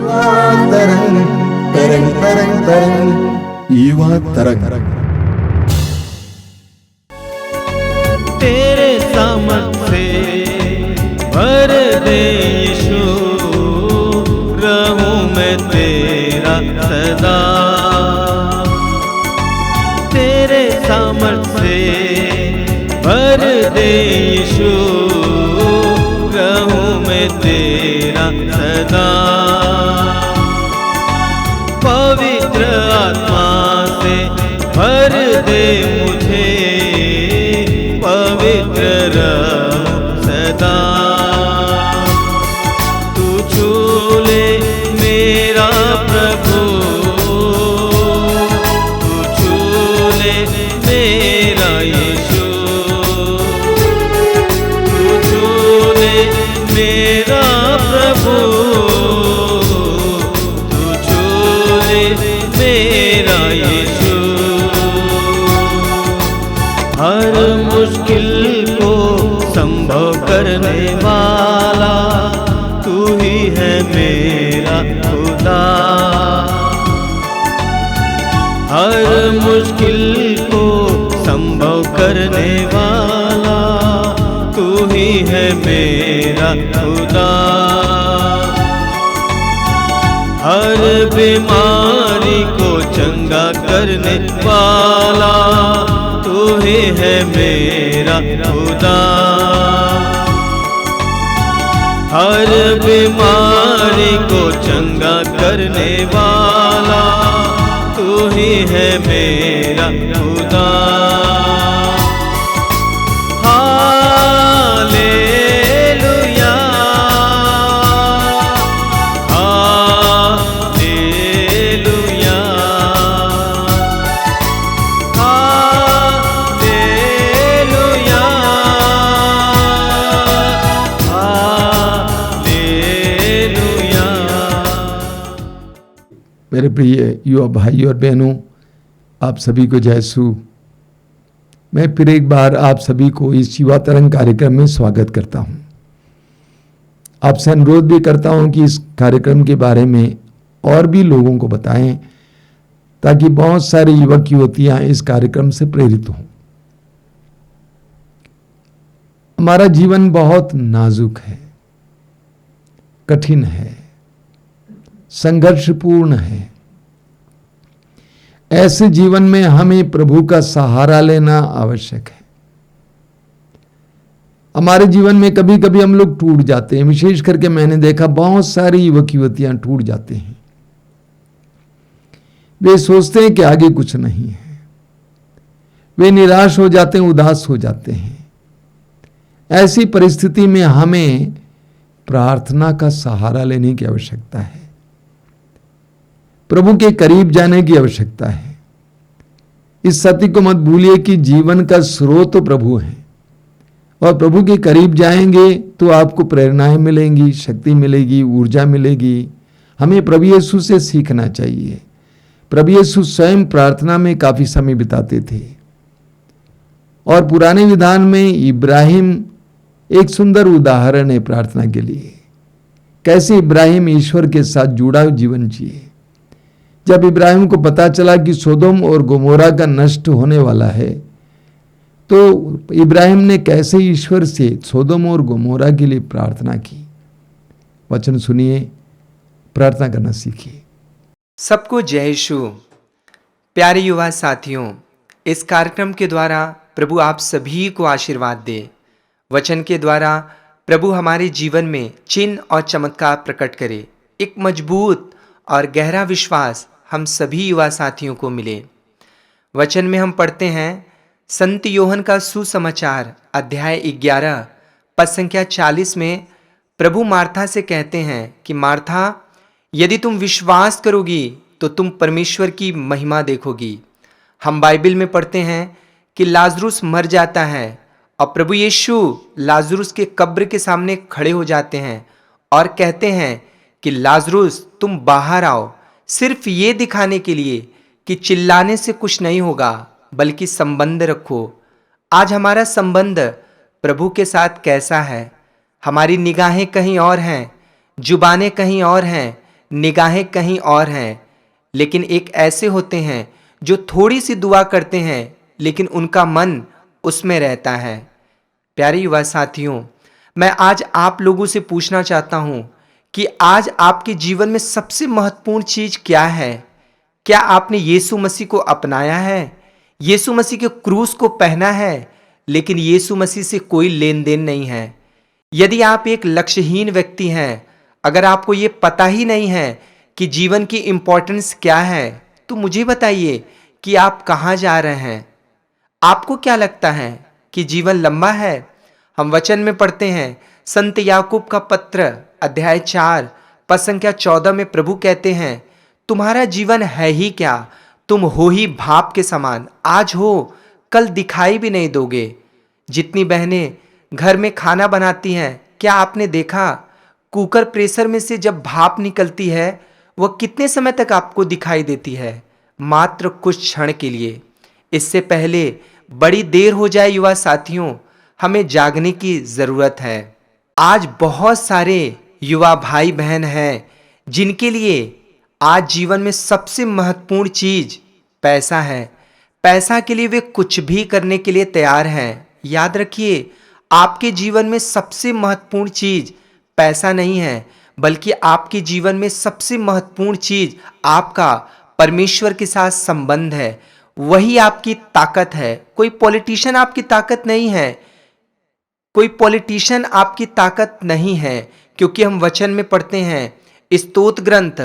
तरंग तरंग तरंग तरंग युवा तरंग। तेरे सामर्थ से भर दे यीशु, रहूं मैं तेरा सदा। तेरे सामर्थ से भर दे यीशु, रहूं मैं तेरा सदा। पवित्र आत्मा से भर दे मुझे, पवित्र रहूं सदा। तू छू ले मेरा प्रभु, तू छू ले मेरा यीशु, तू छू ले मेरा प्रभु, तू छू ले मेरा यीशु। हर मुश्किल को संभव करने वाला तू ही है मेरा खुदा। हर मुश्किल को संभव करने वाला तू ही है मेरा खुदा। हर बीमारी को चंगा करने वाला तू ही है मेरा खुदा। हर बीमारी को चंगा करने वाला तू ही है मेरा खुदा। Hallelujah, hallelujah, hallelujah, hallelujah. मेरे प्रिय युवा भाई और बहनों, आप सभी को जय यीशु। मैं फिर एक बार आप सभी को इस युवा तरंग कार्यक्रम में स्वागत करता हूं। आपसे अनुरोध भी करता हूं कि इस कार्यक्रम के बारे में और भी लोगों को बताएं, ताकि बहुत सारे युवक युवतियां इस कार्यक्रम से प्रेरित हों। हमारा जीवन बहुत नाजुक है, कठिन है, संघर्षपूर्ण है। ऐसे जीवन में हमें प्रभु का सहारा लेना आवश्यक है। हमारे जीवन में कभी कभी हम लोग टूट जाते हैं। विशेष करके मैंने देखा बहुत सारी युवक युवतियां टूट जाते हैं। वे सोचते हैं कि आगे कुछ नहीं है। वे निराश हो जाते हैं, उदास हो जाते हैं। ऐसी परिस्थिति में हमें प्रार्थना का सहारा लेने की आवश्यकता है। प्रभु के करीब जाने की आवश्यकता है। इस सत्य को मत भूलिए कि जीवन का स्रोत तो प्रभु है, और प्रभु के करीब जाएंगे तो आपको प्रेरणाएं मिलेंगी, शक्ति मिलेगी, ऊर्जा मिलेगी। हमें प्रभु यीशु से सीखना चाहिए। प्रभु यीशु स्वयं प्रार्थना में काफी समय बिताते थे, और पुराने विधान में इब्राहिम एक सुंदर उदाहरण है प्रार्थना के लिए। कैसे इब्राहिम ईश्वर के साथ जुड़ा जीवन जिए। जब इब्राहिम को पता चला कि सोदोम और गोमोरा का नष्ट होने वाला है, तो इब्राहिम ने कैसे ईश्वर से सोदोम और गोमोरा के लिए प्रार्थना की। वचन सुनिए, प्रार्थना करना सीखिए। सबको जय यीशु। प्यारे युवा साथियों, इस कार्यक्रम के द्वारा प्रभु आप सभी को आशीर्वाद दे। वचन के द्वारा प्रभु हमारे जीवन में चिन्ह और चमत्कार प्रकट करे। एक मजबूत और गहरा विश्वास हम सभी युवा साथियों को मिले। वचन में हम पढ़ते हैं, संत योहन का सुसमाचार अध्याय 11 पद संख्या 40 में प्रभु मार्था से कहते हैं कि मार्था, यदि तुम विश्वास करोगी तो तुम परमेश्वर की महिमा देखोगी। हम बाइबल में पढ़ते हैं कि लाजरुस मर जाता है और प्रभु यीशु लाजरुस के कब्र के सामने खड़े हो जाते हैं और कहते हैं कि लाजरुस तुम बाहर आओ, सिर्फ ये दिखाने के लिए कि चिल्लाने से कुछ नहीं होगा, बल्कि संबंध रखो। आज हमारा संबंध प्रभु के साथ कैसा है? हमारी निगाहें कहीं और हैं, जुबानें कहीं और हैं, निगाहें कहीं और हैं, लेकिन एक ऐसे होते हैं जो थोड़ी सी दुआ करते हैं लेकिन उनका मन उसमें रहता है। प्यारे युवा साथियों, मैं आज आप लोगों से पूछना चाहता हूं कि आज आपके जीवन में सबसे महत्वपूर्ण चीज क्या है? क्या आपने यीशु मसीह को अपनाया है? यीशु मसीह के क्रूस को पहना है, लेकिन यीशु मसीह से कोई लेन देन नहीं है? यदि आप एक लक्ष्यहीन व्यक्ति हैं, अगर आपको ये पता ही नहीं है कि जीवन की इंपॉर्टेंस क्या है, तो मुझे बताइए कि आप कहाँ जा रहे हैं? आपको क्या लगता है कि जीवन लंबा है? हम वचन में पढ़ते हैं, संत याकूब का पत्र अध्याय 4 पद संख्या 14 में प्रभु कहते हैं, तुम्हारा जीवन है ही क्या? तुम हो ही भाप के समान, आज हो कल दिखाई भी नहीं दोगे। जितनी बहनें घर में खाना बनाती हैं, क्या आपने देखा कुकर प्रेशर में से जब भाप निकलती है वह कितने समय तक आपको दिखाई देती है? मात्र कुछ क्षण के लिए। इससे पहले बड़ी देर हो जाए युवा साथियों, हमें जागने की जरूरत है। आज बहुत सारे युवा भाई बहन हैं जिनके लिए आज जीवन में सबसे महत्वपूर्ण चीज पैसा है। पैसा के लिए वे कुछ भी करने के लिए तैयार हैं। याद रखिए, आपके जीवन में सबसे महत्वपूर्ण चीज पैसा नहीं है, बल्कि आपके जीवन में सबसे महत्वपूर्ण चीज आपका परमेश्वर के साथ संबंध है। वही आपकी ताकत है। कोई पॉलिटिशियन आपकी ताकत नहीं है, कोई पॉलिटिशियन आपकी ताकत नहीं है, क्योंकि हम वचन में पढ़ते हैं, स्तोत्र ग्रंथ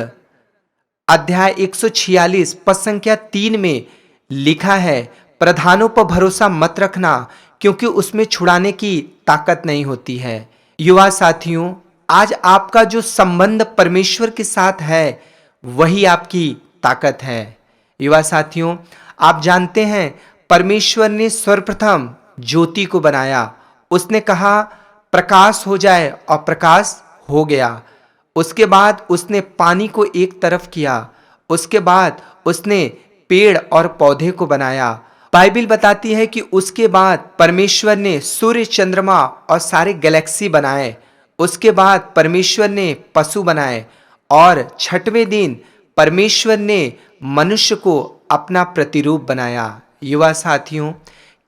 अध्याय 146 पद संख्या 3 में लिखा है, प्रधानों पर भरोसा मत रखना, क्योंकि उसमें छुड़ाने की ताकत नहीं होती है। युवा साथियों, आज आपका जो संबंध परमेश्वर के साथ है वही आपकी ताकत है। युवा साथियों, आप जानते हैं परमेश्वर ने सर्वप्रथम ज्योति को बनाया। उसने कहा प्रकाश हो जाए और प्रकाश हो गया। उसके बाद उसने पानी को एक तरफ किया। उसके बाद उसने पेड़ और पौधे को बनाया। बाइबल बताती है कि उसके बाद परमेश्वर ने सूर्य, चंद्रमा और सारे गैलेक्सी बनाए। उसके बाद परमेश्वर ने पशु बनाए और छठवें दिन परमेश्वर ने मनुष्य को अपना प्रतिरूप बनाया। युवा साथियों,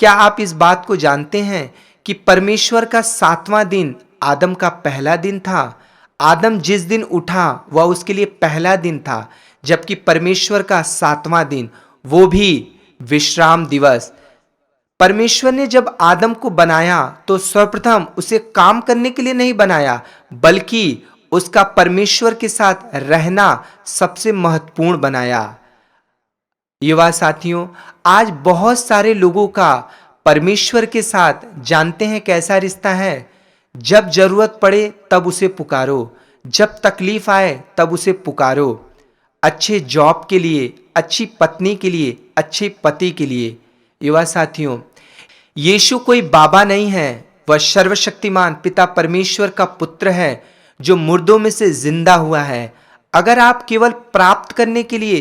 क्या आप इस बात को जानते हैं कि परमेश्वर का 7वां दिन आदम का पहला दिन था? आदम जिस दिन उठा वह उसके लिए पहला दिन था, जबकि परमेश्वर का 7वां दिन, वो भी विश्राम दिवस। परमेश्वर ने जब आदम को बनाया तो सर्वप्रथम उसे काम करने के लिए नहीं बनाया, बल्कि उसका परमेश्वर के साथ रहना सबसे महत्वपूर्ण बनाया। युवा साथियों, आज बहुत सारे लोगों का परमेश्वर के साथ जानते हैं कैसा रिश्ता है? जब जरूरत पड़े तब उसे पुकारो, जब तकलीफ आए तब उसे पुकारो। अच्छे जॉब के लिए, अच्छी पत्नी के लिए, अच्छे पति के लिए। युवा साथियों, यीशु कोई बाबा नहीं है, वह सर्वशक्तिमान पिता परमेश्वर का पुत्र है जो मुर्दों में से जिंदा हुआ है। अगर आप केवल प्राप्त करने के लिए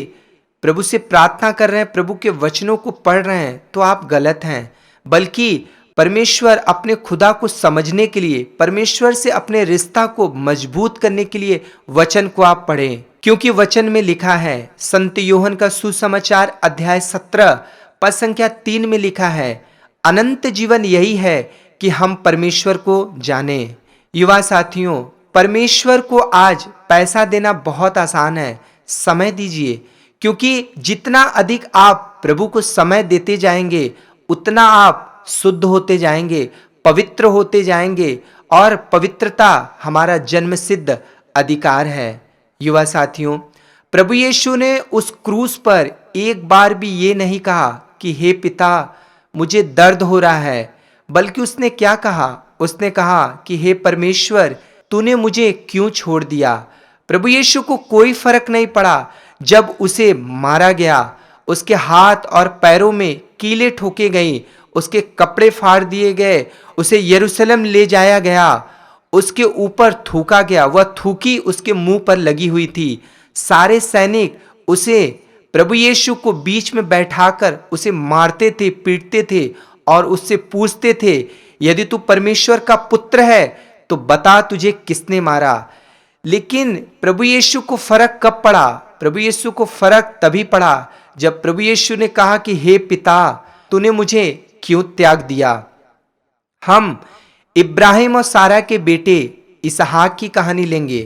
प्रभु से प्रार्थना कर रहे हैं, प्रभु के वचनों को पढ़ रहे हैं, तो आप गलत हैं। बल्कि परमेश्वर अपने खुदा को समझने के लिए, परमेश्वर से अपने रिश्ता को मजबूत करने के लिए वचन को आप पढ़ें, क्योंकि वचन में लिखा है, संत योहन का सुसमाचार अध्याय 17 पद संख्या 3 में लिखा है, अनंत जीवन यही है कि हम परमेश्वर को जाने। युवा साथियों, परमेश्वर को आज पैसा देना बहुत आसान है। समय दीजिए, क्योंकि जितना अधिक आप प्रभु को समय देते जाएंगे उतना आप शुद्ध होते जाएंगे, पवित्र होते जाएंगे, और पवित्रता हमारा जन्मसिद्ध अधिकार है। युवा साथियों, प्रभु यीशु ने उस क्रूस पर एक बार भी ये नहीं कहा कि हे पिता मुझे दर्द हो रहा है, बल्कि उसने क्या कहा? उसने कहा कि हे परमेश्वर तूने मुझे क्यों छोड़ दिया? प्रभु यीशु को कोई फर्क नहीं पड़ा जब उसे मारा गया, उसके हाथ और पैरों में कीलें ठोके गई, उसके कपड़े फाड़ दिए गए, उसे यरूशलेम ले जाया गया, उसके ऊपर थूका गया, वह थूकी उसके मुंह पर लगी हुई थी। सारे सैनिक उसे, प्रभु यीशु को बीच में बैठाकर उसे मारते थे, पीटते थे और उससे पूछते थे, यदि तू परमेश्वर का पुत्र है तो बता तुझे किसने मारा? लेकिन प्रभु यीशु को फर्क कब पड़ा? प्रभु यीशु को फर्क तभी पड़ा जब प्रभु यीशु ने कहा कि हे पिता, तूने मुझे क्यों त्याग दिया। हम इब्राहिम और सारा के बेटे इसहाक की कहानी लेंगे।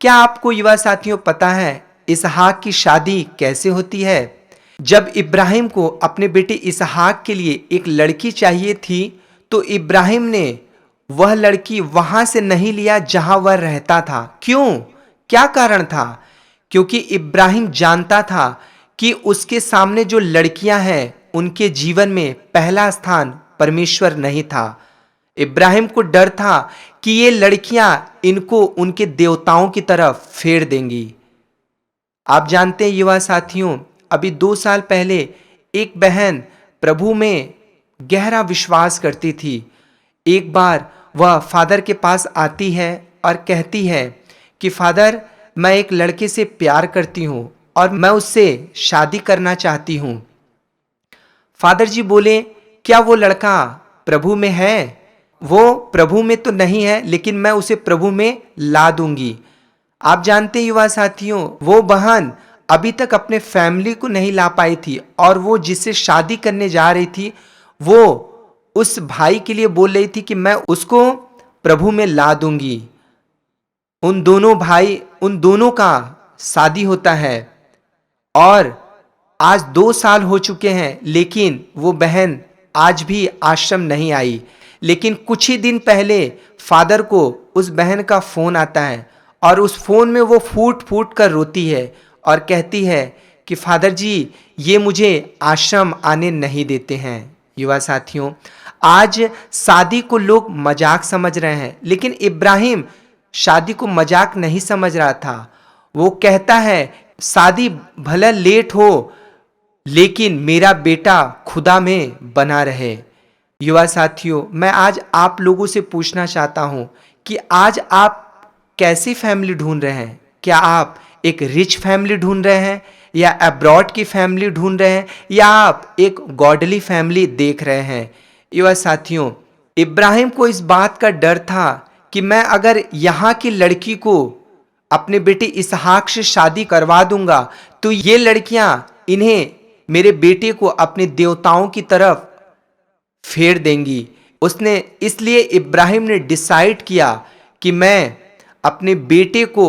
क्या आपको युवा साथियों पता है इसहाक की शादी कैसे होती है? जब इब्राहिम को अपने बेटे इसहाक के लिए एक लड़की चाहिए थी तो इब्राहिम ने वह लड़की वहां से नहीं लिया जहां वह रहता था। क्यों? क्या कारण था? क्योंकि इब्राहिम जानता था कि उसके सामने जो लड़कियां हैं उनके जीवन में पहला स्थान परमेश्वर नहीं था। इब्राहिम को डर था कि ये लड़कियां इनको उनके देवताओं की तरफ फेर देंगी। आप जानते हैं युवा साथियों, अभी 2 साल पहले एक बहन प्रभु में गहरा विश्वास करती थी। एक बार वह फादर के पास आती है और कहती है कि फादर, मैं एक लड़के से प्यार करती हूँ और मैं उससे शादी करना चाहती हूँ। फादर जी बोले, क्या वो लड़का प्रभु में है? वो प्रभु में तो नहीं है, लेकिन मैं उसे प्रभु में ला दूंगी। आप जानते हैं युवा साथियों, वो बहन अभी तक अपने फैमिली को नहीं ला पाई थी और वो जिससे शादी करने जा रही थी वो उस भाई के लिए बोल रही थी कि मैं उसको प्रभु में ला दूंगी। उन दोनों का शादी होता है और आज 2 साल हो चुके हैं, लेकिन वो बहन आज भी आश्रम नहीं आई। लेकिन कुछ ही दिन पहले फादर को उस बहन का फोन आता है और उस फोन में वो फूट फूट कर रोती है और कहती है कि फादर जी, ये मुझे आश्रम आने नहीं देते हैं। युवा साथियों, आज शादी को लोग मजाक समझ रहे हैं, लेकिन इब्राहिम शादी को मजाक नहीं समझ रहा था। वो कहता है शादी भला लेट हो लेकिन मेरा बेटा खुदा में बना रहे। युवा साथियों, मैं आज आप लोगों से पूछना चाहता हूं कि आज आप कैसी फैमिली ढूंढ रहे हैं? क्या आप एक रिच फैमिली ढूंढ रहे हैं या अब्रॉड की फैमिली ढूंढ रहे हैं या आप एक गॉडली फैमिली देख रहे हैं? युवा साथियों, इब्राहिम को इस बात का डर था कि मैं अगर यहाँ की लड़की को अपने बेटे इसहाक से शादी करवा दूंगा तो ये लड़कियां इन्हें, मेरे बेटे को अपने देवताओं की तरफ फेर देंगी। इसलिए इब्राहिम ने डिसाइड किया कि मैं अपने बेटे को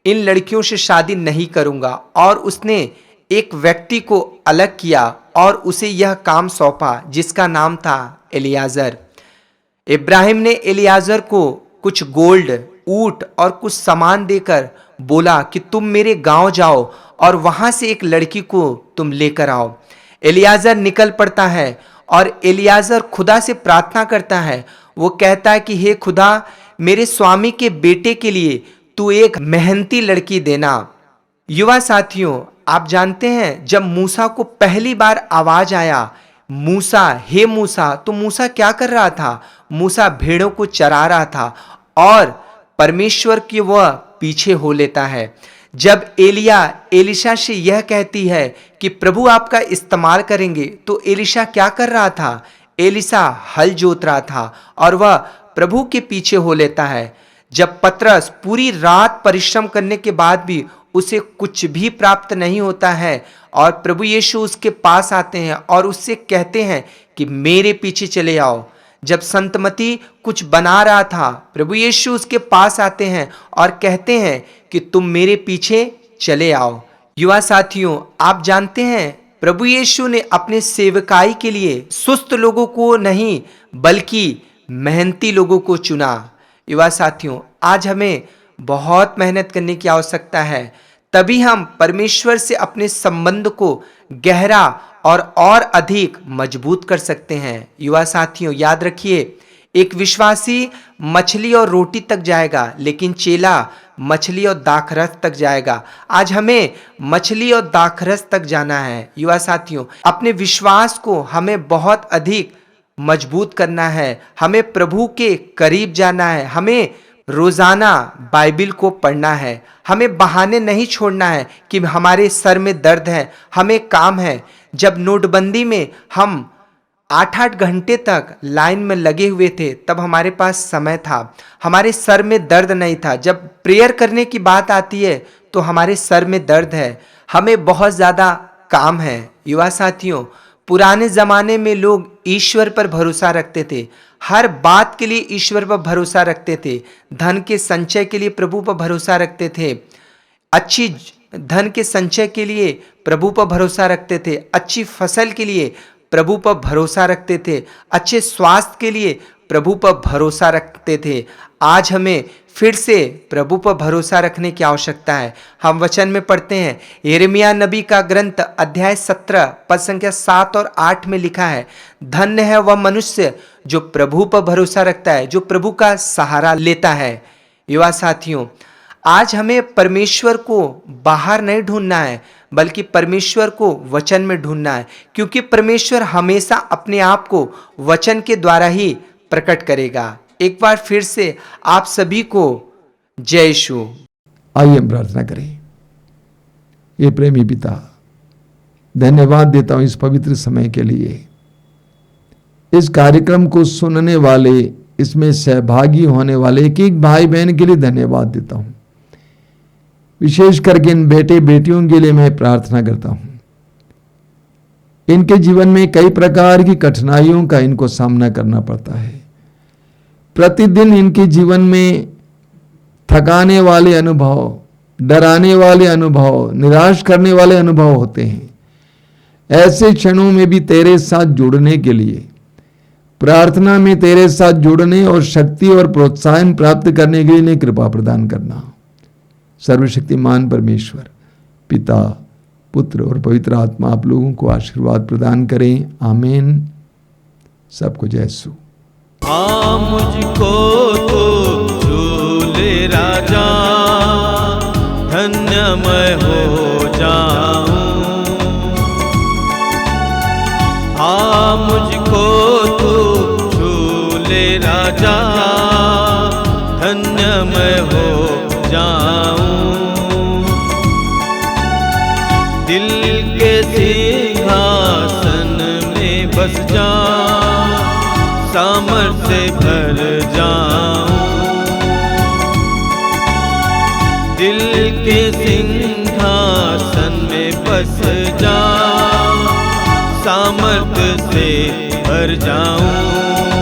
इन लड़कियों से शादी नहीं करूंगा और उसने एक व्यक्ति को अलग किया और उसे यह काम सौंपा जिसका नाम था एलियाजर। इब्राहिम ने एलियाजर को कुछ गोल्ड, ऊंट और कुछ सामान देकर बोला कि तुम मेरे गांव जाओ और वहां से एक लड़की को तुम लेकर आओ। एलियाजर निकल पड़ता है और एलियाजर खुदा से प्रार्थना करता है। वो कहता है कि हे खुदा, मेरे स्वामी के बेटे के लिए तू एक मेहनती लड़की देना। युवा साथियों, आप जानते हैं जब मूसा को पहली बार आवाज आया, मूसा, हे मूसा, तो मूसा क्या कर रहा था? मूसा भेड़ों को चरा रहा था और परमेश्वर की वह पीछे हो लेता है। जब एलिशा से यह कहती है कि प्रभु आपका इस्तेमाल करेंगे, तो एलिशा क्या कर रहा था? एलिशा हल जोत रहा था और वह प्रभु के पीछे हो लेता है। जब पतरस पूरी रात परिश्रम करने के बाद भी उसे कुछ भी प्राप्त नहीं होता है और प्रभु यीशु उसके पास आते हैं और उससे कहते हैं कि मेरे पीछे चले आओ। जब संतमती कुछ बना रहा था, प्रभु यीशु उसके पास आते हैं और कहते हैं कि तुम मेरे पीछे चले आओ। युवा साथियों, आप जानते हैं प्रभु यीशु ने अपने सेवकाई के लिए सुस्त लोगों को नहीं बल्कि मेहनती लोगों को चुना। युवा साथियों, आज हमें बहुत मेहनत करने की आवश्यकता है, तभी हम परमेश्वर से अपने संबंध को गहरा और अधिक मजबूत कर सकते हैं। युवा साथियों, याद रखिए, एक विश्वासी मछली और रोटी तक जाएगा लेकिन चेला मछली और दाखरस तक जाएगा। आज हमें मछली और दाखरस तक जाना है। युवा साथियों, अपने विश्वास को हमें बहुत अधिक मजबूत करना है, हमें प्रभु के करीब जाना है, हमें रोजाना बाइबिल को पढ़ना है, हमें बहाने नहीं छोड़ना है कि हमारे सर में दर्द है, हमें काम है। जब नोटबंदी में हम 8-8 घंटे तक लाइन में लगे हुए थे, तब हमारे पास समय था, हमारे सर में दर्द नहीं था। जब प्रेयर करने की बात आती है तो हमारे सर में दर्द है, हमें बहुत ज़्यादा काम है। युवा साथियों, पुराने ज़माने में लोग ईश्वर पर भरोसा रखते थे, हर बात के लिए ईश्वर पर भरोसा रखते थे, धन के संचय के लिए प्रभु पर भरोसा रखते थे, अच्छी धन के संचय के लिए प्रभु पर भरोसा रखते थे, अच्छी फसल के लिए प्रभु पर भरोसा रखते थे, अच्छे स्वास्थ्य के लिए प्रभु पर भरोसा रखते थे। आज हमें फिर से प्रभु पर भरोसा रखने की आवश्यकता है। हम वचन में पढ़ते हैं, यिर्मयाह नबी का ग्रंथ अध्याय 17 पद संख्या 7 और 8 में लिखा है, धन्य है वह मनुष्य जो प्रभु पर भरोसा रखता है, जो प्रभु का सहारा लेता है। युवा साथियों, आज हमें परमेश्वर को बाहर नहीं ढूंढना है, बल्कि परमेश्वर को वचन में ढूंढना है, क्योंकि परमेश्वर हमेशा अपने आप को वचन के द्वारा ही प्रकट करेगा। एक बार फिर से आप सभी को जय यीशु। आइए हम प्रार्थना करें। ये प्रेमी पिता, धन्यवाद देता हूं इस पवित्र समय के लिए, इस कार्यक्रम को सुनने वाले, इसमें सहभागी होने वाले एक एक भाई बहन के लिए धन्यवाद देता हूं। विशेष करके इन बेटे बेटियों के लिए मैं प्रार्थना करता हूं। इनके जीवन में कई प्रकार की कठिनाइयों का इनको सामना करना पड़ता है। प्रतिदिन इनके जीवन में थकाने वाले अनुभव, डराने वाले अनुभव, निराश करने वाले अनुभव होते हैं। ऐसे क्षणों में भी तेरे साथ जुड़ने के लिए, प्रार्थना में तेरे साथ जुड़ने और शक्ति और प्रोत्साहन प्राप्त करने के लिए कृपा प्रदान करना। सर्वशक्तिमान परमेश्वर, पिता, पुत्र और पवित्र आत्मा आप लोगों को आशीर्वाद प्रदान करें। आमीन। सबको जय यीशु। हाँ, मुझको तो छू ले राजा, धन्य मैं हो जाऊं। हाँ, मुझको तो छू ले राजा, धन्य मैं हो जाऊं। दिल के सिंहासन में बस जाऊं, सामर्थ्य भर जाऊं। दिल के सिंहासन में बस जाऊं, सामर्थ्य से भर जाऊं।